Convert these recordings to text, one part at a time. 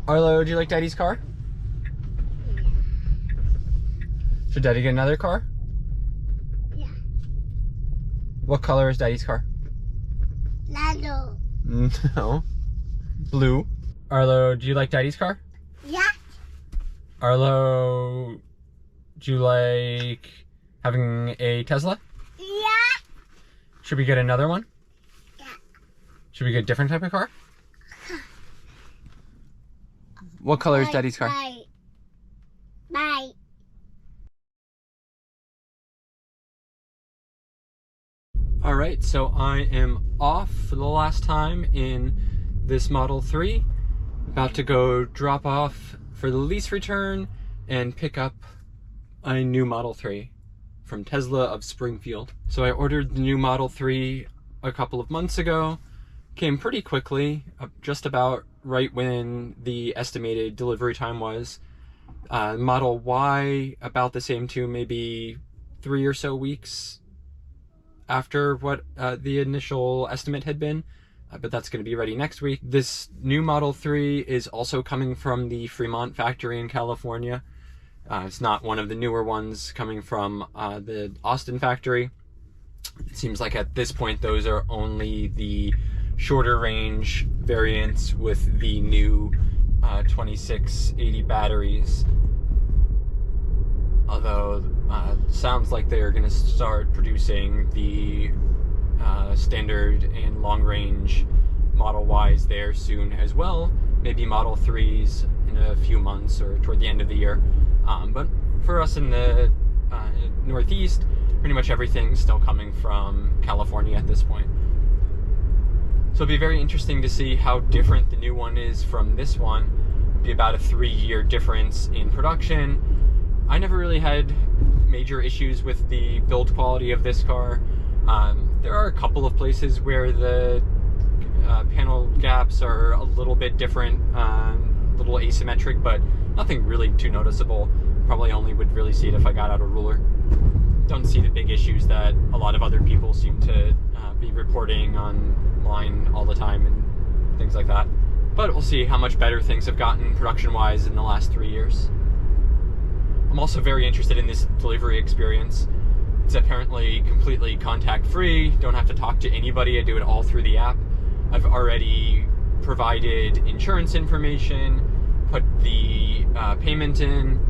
Arlo, do you like Daddy's car? Yeah. Should Daddy get another car? Yeah. What color is Daddy's car? Lalo. No. Blue. Arlo, do you like Daddy's car? Yeah. Arlo, do you like having a Tesla? Yeah. Should we get another one? Yeah. Should we get a different type of car? What color is Daddy's car? Bye. Bye. All right, so I am off for the last time in this Model 3. About to go drop off for the lease return and pick up a new Model 3 from Tesla of Springfield. So I ordered the new Model 3 a couple of months ago. Came pretty quickly, just about right when the estimated delivery time was. Model Y about the same too, maybe 3 or so weeks after what the initial estimate had been, but that's going to be ready next week. This new Model 3 is also coming from the Fremont factory in California. It's not one of the newer ones coming from the Austin factory. It seems like at this point those are only the shorter range variants with the new 2680 batteries. Although sounds like they are going to start producing the standard and long range Model Ys there soon as well. Maybe Model 3s in a few months or toward the end of the year. But for us in the Northeast, pretty much everything's still coming from California at this point. So it'll be very interesting to see how different the new one is from this one. It'll be about a 3-year difference in production. I never really had major issues with the build quality of this car. There are a couple of places where the panel gaps are a little bit different, a little asymmetric, but nothing really too noticeable. Probably only would really see it if I got out a ruler. Don't see the big issues that a lot of other people seem to be reporting online all the time and things like that. But we'll see how much better things have gotten production-wise in the last 3 years. I'm also very interested in this delivery experience. It's apparently completely contact-free, don't have to talk to anybody, I do it all through the app. I've already provided insurance information, put the payment in,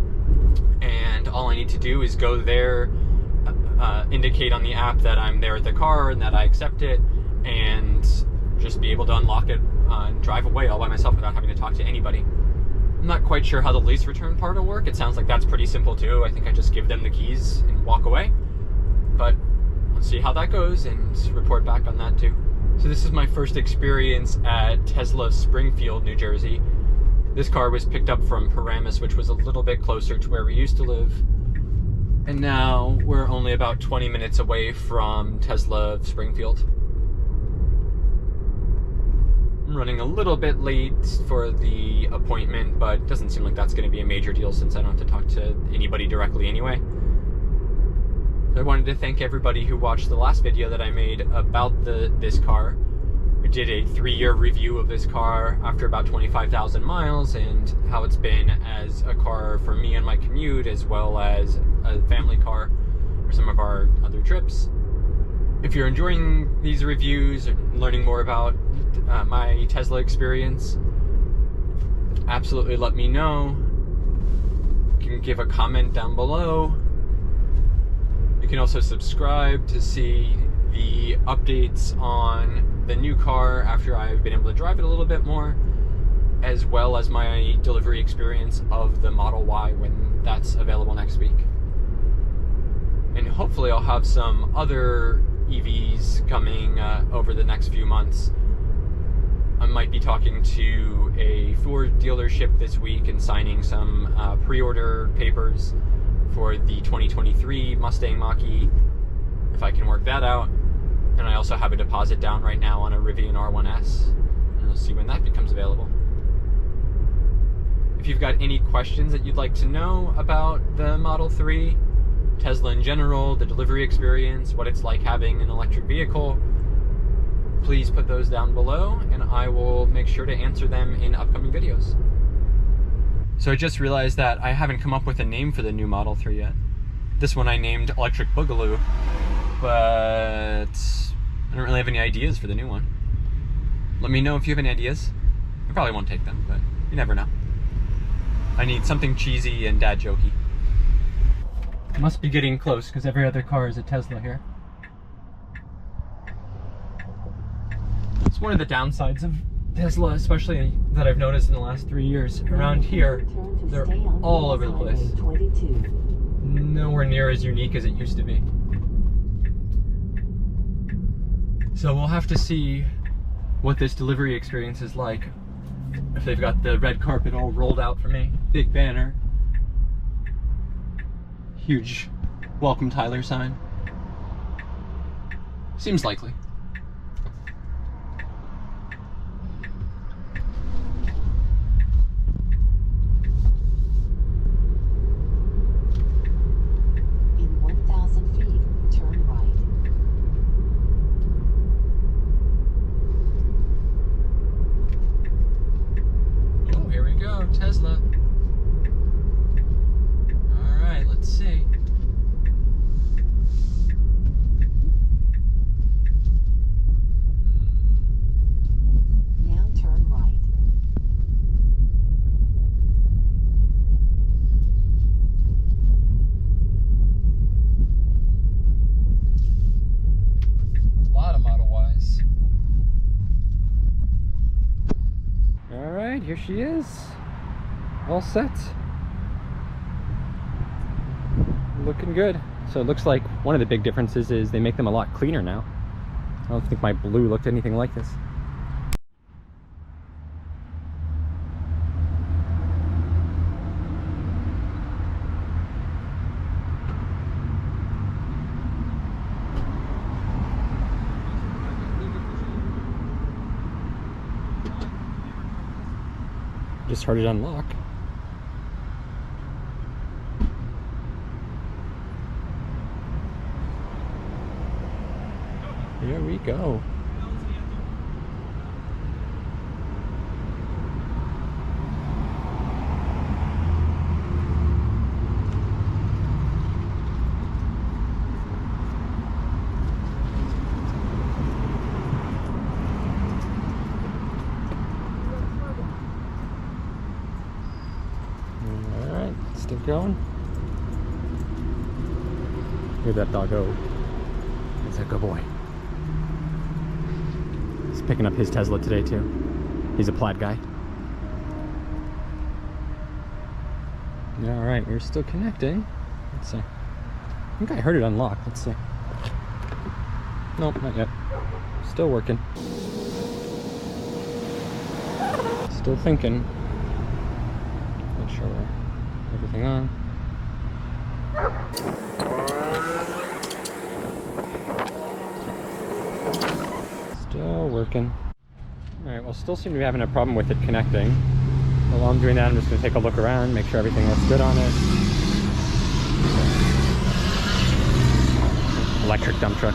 and all I need to do is go there, indicate on the app that I'm there at the car and that I accept it, and just be able to unlock it and drive away all by myself without having to talk to anybody. I'm not quite sure how the lease return part will work. It sounds like that's pretty simple too. I think I just give them the keys and walk away. But let's see how that goes and report back on that too. So this is my first experience at Tesla of Springfield, New Jersey. This car was picked up from Paramus, which was a little bit closer to where we used to live. And now we're only about 20 minutes away from Tesla of Springfield. I'm running a little bit late for the appointment, but it doesn't seem like that's going to be a major deal since I don't have to talk to anybody directly anyway. I wanted to thank everybody who watched the last video that I made about this car. We did a 3-year review of this car after about 25,000 miles and how it's been as a car for me on my commute, as well as a family car for some of our other trips. If you're enjoying these reviews or learning more about my Tesla experience, absolutely let me know. You can give a comment down below. You can also subscribe to see the updates on the new car after I've been able to drive it a little bit more, as well as my delivery experience of the Model Y when that's available next week. And hopefully I'll have some other EVs coming over the next few months. I might be talking to a Ford dealership this week and signing some pre-order papers for the 2023 Mustang Mach-E, if I can work that out. And I also have a deposit down right now on a Rivian R1S, and we'll see when that becomes available. If you've got any questions that you'd like to know about the Model 3, Tesla in general, the delivery experience, what it's like having an electric vehicle, please put those down below and I will make sure to answer them in upcoming videos. So I just realized that I haven't come up with a name for the new Model 3 yet. This one I named Electric Boogaloo, but I don't really have any ideas for the new one. Let me know if you have any ideas. I probably won't take them, but you never know. I need something cheesy and dad jokey. Must be getting close because every other car is a Tesla here. It's one of the downsides of Tesla, especially that I've noticed in the last 3 years. Around here, they're all over the place. Nowhere near as unique as it used to be. So we'll have to see what this delivery experience is like. If they've got the red carpet all rolled out for me, big banner, huge welcome Tyler sign. Seems likely. In 1,000 feet, turn right. Oh, here we go, Tesla. All right, let's see. Now turn right. A lot of Model Ys. All right, here she is. All set. Looking good. So it looks like one of the big differences is they make them a lot cleaner now. I don't think my blue looked anything like this. Just hard to unlock. Here we go. Alright, still going. Here'd that dog go. He's a good boy. He's picking up his Tesla today too. He's a Plaid guy. Yeah, alright, we're still connecting. Let's see. I think I heard it unlock. Let's see. Nope, not yet. Still working. Still thinking. Make sure we're everything on. Still working. Alright, well, still seem to be having a problem with it connecting. While I'm doing that, I'm just going to take a look around, make sure everything looks good on it. Electric dump truck.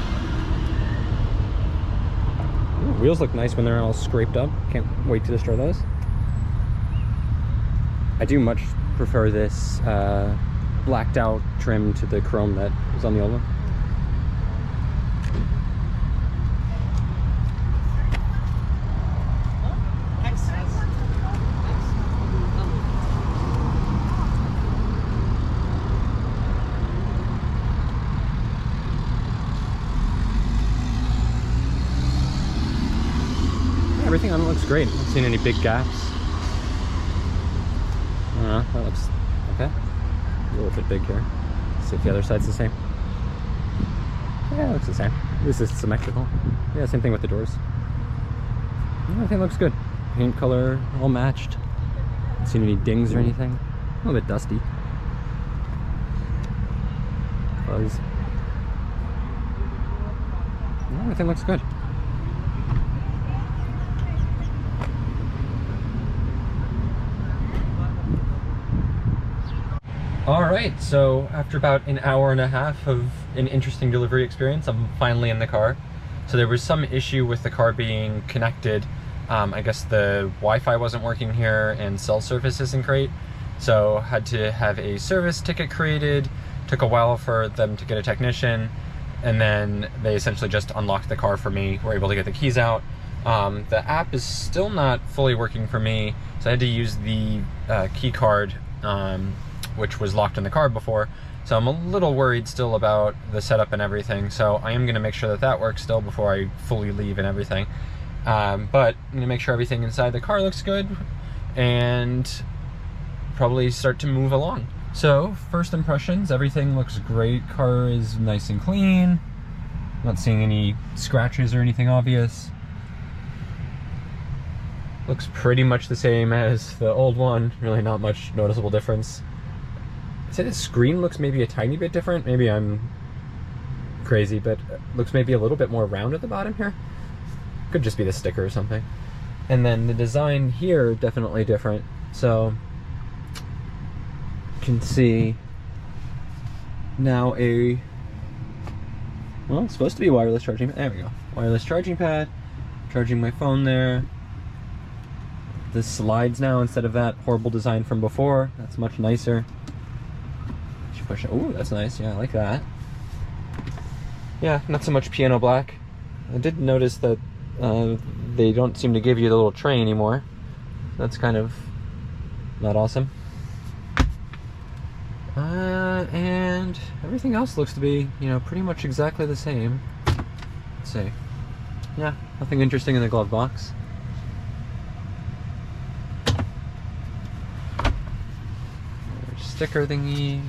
Ooh, wheels look nice when they're all scraped up. Can't wait to destroy those. I do much prefer this blacked out trim to the chrome that was on the old one. Everything on it looks great. I haven't seen any big gaps. I don't know, that looks okay. A little bit big here. See if the other side's the same. Yeah, it looks the same. This is symmetrical. Yeah, same thing with the doors. Everything looks good. Paint color all matched. Haven't seen any dings or anything. A little bit dusty. Fuzz. Yeah, everything looks good. Alright, so after about an hour and a half of an interesting delivery experience, I'm finally in the car. So there was some issue with the car being connected. I guess the Wi-Fi wasn't working here and cell service isn't great. So had to have a service ticket created. Took a while for them to get a technician, and then they essentially just unlocked the car for me. Were able to get the keys out. The app is still not fully working for me, so I had to use the key card, which was locked in the car before. So I'm a little worried still about the setup and everything. So I am going to make sure that that works still before I fully leave and everything. But I'm going to make sure everything inside the car looks good and probably start to move along. So first impressions, everything looks great. Car is nice and clean. Not seeing any scratches or anything obvious. Looks pretty much the same as the old one. Really not much noticeable difference. I'd say the screen looks maybe a tiny bit different. Maybe I'm crazy, but it looks maybe a little bit more round at the bottom here. Could just be the sticker or something. And then the design here, definitely different. So you can see now well, it's supposed to be wireless charging. There we go. Wireless charging pad. Charging my phone there. This slides now instead of that horrible design from before. That's much nicer. Push it. Ooh, that's nice. Yeah, I like that. Yeah, not so much piano black. I did notice that they don't seem to give you the little tray anymore. That's kind of not awesome. And everything else looks to be, pretty much exactly the same. Let's see. Yeah, nothing interesting in the glove box. Sticker thingy.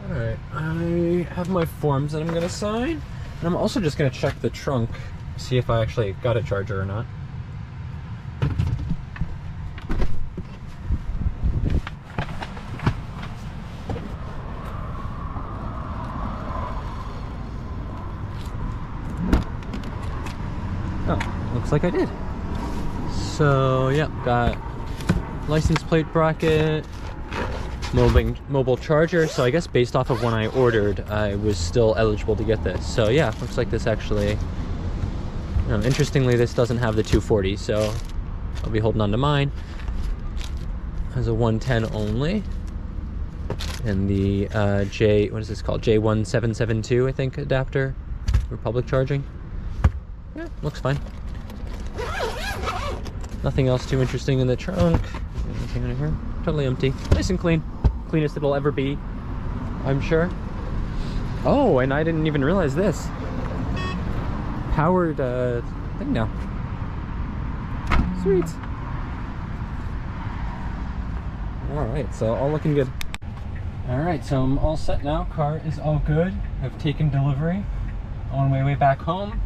Alright, I have my forms that I'm going to sign, and I'm also just going to check the trunk, see if I actually got a charger or not. Oh, looks like I did. So, yeah, got license plate bracket, mobile charger. So I guess based off of when I ordered, I was still eligible to get this. So yeah, looks like this actually, interestingly, this doesn't have the 240, so I'll be holding on to mine. Has a 110 only. And the what is this called? J1772, I think, adapter for public charging. Yeah, looks fine. Nothing else too interesting in the trunk. Anything in here? Totally empty. Nice and clean. Cleanest it'll ever be, I'm sure. Oh, and I didn't even realize this. Powered thing now. Sweet. Alright, so all looking good. Alright, so I'm all set now. Car is all good. I've taken delivery on my way back home.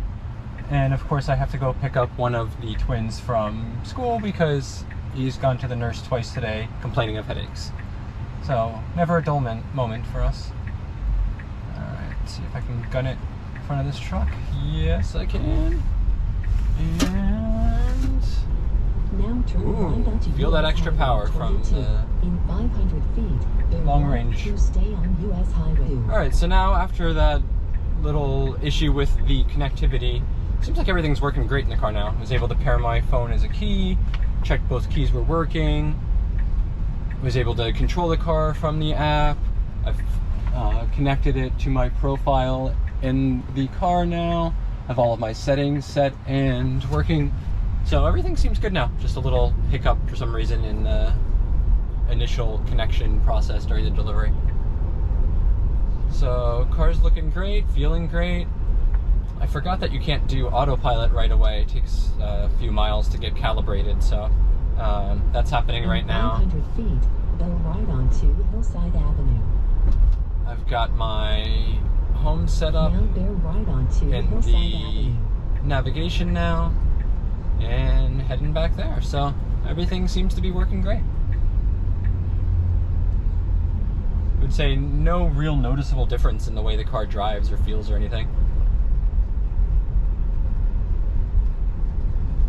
And of course I have to go pick up one of the twins from school because he's gone to the nurse twice today complaining of headaches. So, never a dull moment for us. Alright, let's see if I can gun it in front of this truck. Yes, I can. And... Now turn right onto feel that extra power from the in 500 feet, long range. to stay on US Highway. Alright, so now after that little issue with the connectivity, seems like everything's working great in the car now. I was able to pair my phone as a key, check both keys were working, was able to control the car from the app. I've connected it to my profile in the car now. I have all of my settings set and working. So everything seems good now. Just a little hiccup for some reason in the initial connection process during the delivery. So car's looking great, feeling great. I forgot that you can't do autopilot right away. It takes a few miles to get calibrated, so that's happening right now. 500 feet, go right onto Hillside Avenue. I've got my home set up Now bear right onto in Hillside the Avenue. navigation now, and heading back there. So everything seems to be working great. I would say no real noticeable difference in the way the car drives or feels or anything.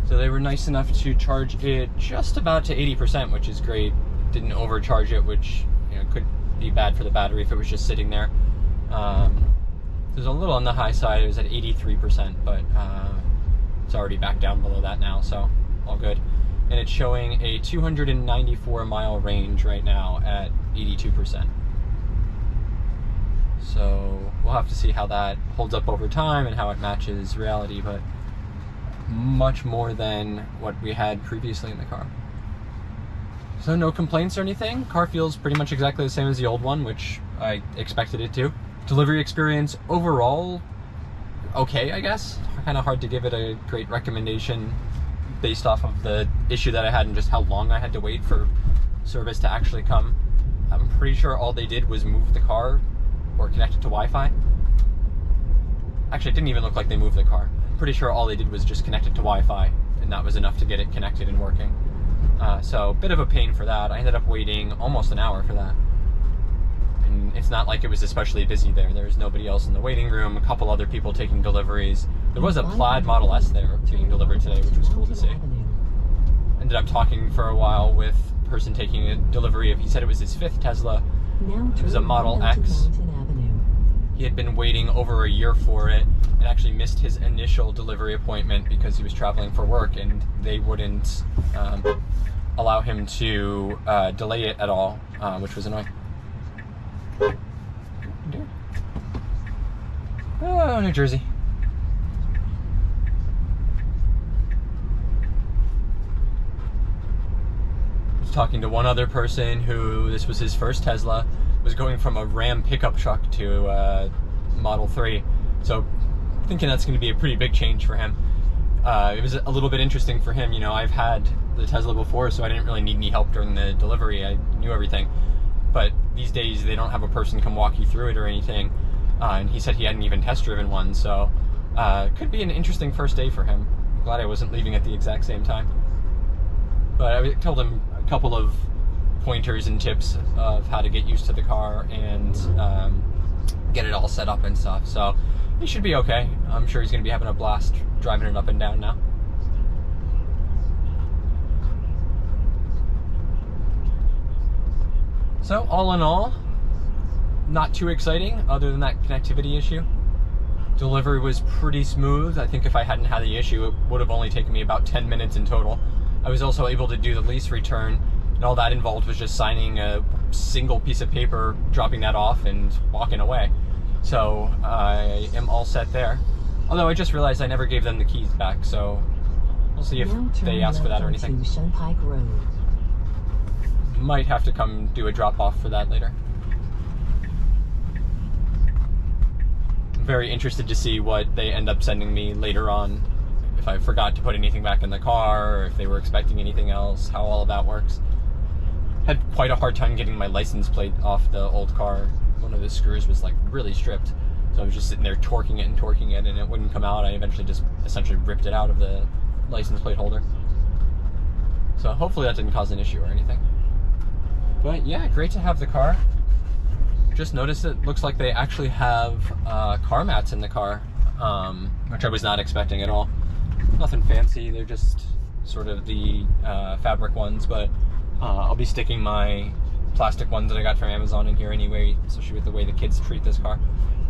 So they were nice enough to charge it just about to 80%, which is great. Didn't overcharge it, which could be bad for the battery if it was just sitting there. It was a little on the high side. It was at 83%, but it's already back down below that now, so all good. and it's showing a 294 mile range right now at 82%. So we'll have to see how that holds up over time and how it matches reality, but much more than what we had previously in the car. So no complaints or anything. Car feels pretty much exactly the same as the old one, which I expected it to. Delivery experience overall, okay, I guess. Kind of hard to give it a great recommendation based off of the issue that I had and just how long I had to wait for service to actually come. I'm pretty sure all they did was move the car or connect it to Wi-Fi. Actually, it didn't even look like they moved the car. I'm pretty sure all they did was just connect it to Wi-Fi, and that was enough to get it connected and working. So, bit of a pain for that. I ended up waiting almost an hour for that. And it's not like it was especially busy there. There was nobody else in the waiting room, a couple other people taking deliveries. There was a Plaid Model S there being delivered today, which was cool to see. Ended up talking for a while with a person taking a delivery of, he said it was his 5th Tesla. It was a Model X. He had been waiting over a year for it and actually missed his initial delivery appointment because he was traveling for work and they wouldn't allow him to delay it at all, which was annoying. Oh, New Jersey. I was talking to one other person who, this was his first Tesla, was going from a Ram pickup truck to a Model 3. So thinking that's going to be a pretty big change for him. It was a little bit interesting for him. You know, I've had the Tesla before, so I didn't really need any help during the delivery. I knew everything. But these days, they don't have a person come walk you through it or anything. And he said he hadn't even test driven one, so could be an interesting first day for him. I'm glad I wasn't leaving at the exact same time. But I told him a couple of pointers and tips of how to get used to the car and get it all set up and stuff. So he should be okay. I'm sure he's going to be having a blast driving it up and down now. So all in all, not too exciting other than that connectivity issue. Delivery was pretty smooth. I think if I hadn't had the issue, it would have only taken me about 10 minutes in total. I was also able to do the lease return, and all that involved was just signing a single piece of paper, dropping that off, and walking away. So I am all set there. Although I just realized I never gave them the keys back, so we'll see if they ask for that or anything. Might have to come do a drop-off for that later. I'm very interested to see what they end up sending me later on. If I forgot to put anything back in the car, or if they were expecting anything else, how all of that works. Had quite a hard time getting my license plate off the old car. One of the screws was like really stripped. So I was just sitting there torquing it and it wouldn't come out. I eventually just essentially ripped it out of the license plate holder. So hopefully that didn't cause an issue or anything. But yeah, great to have the car. Just noticed it looks like they actually have car mats in the car, which I was not expecting at all. Nothing fancy, they're just sort of the fabric ones, but I'll be sticking my plastic ones that I got from Amazon in here anyway, especially with the way the kids treat this car.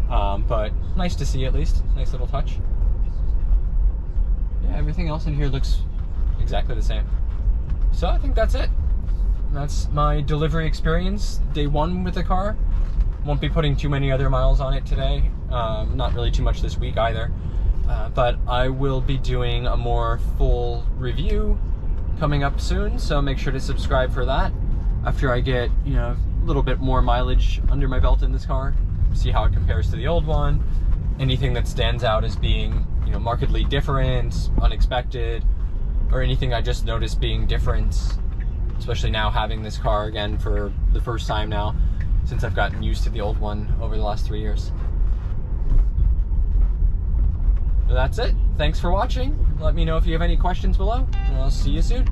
But nice to see at least, nice little touch. Yeah, everything else in here looks exactly the same. So I think that's it. That's my delivery experience, day 1 with the car. Won't be putting too many other miles on it today. Not really too much this week either. But I will be doing a more full review coming up soon, so make sure to subscribe for that. After I get, you know, a little bit more mileage under my belt in this car, see how it compares to the old one. Anything that stands out as being, you know, markedly different, unexpected, or anything I just noticed being different. Especially now having this car again for the first time now, since I've gotten used to the old one over the last 3 years. So that's it. Thanks for watching. Let me know if you have any questions below, and I'll see you soon.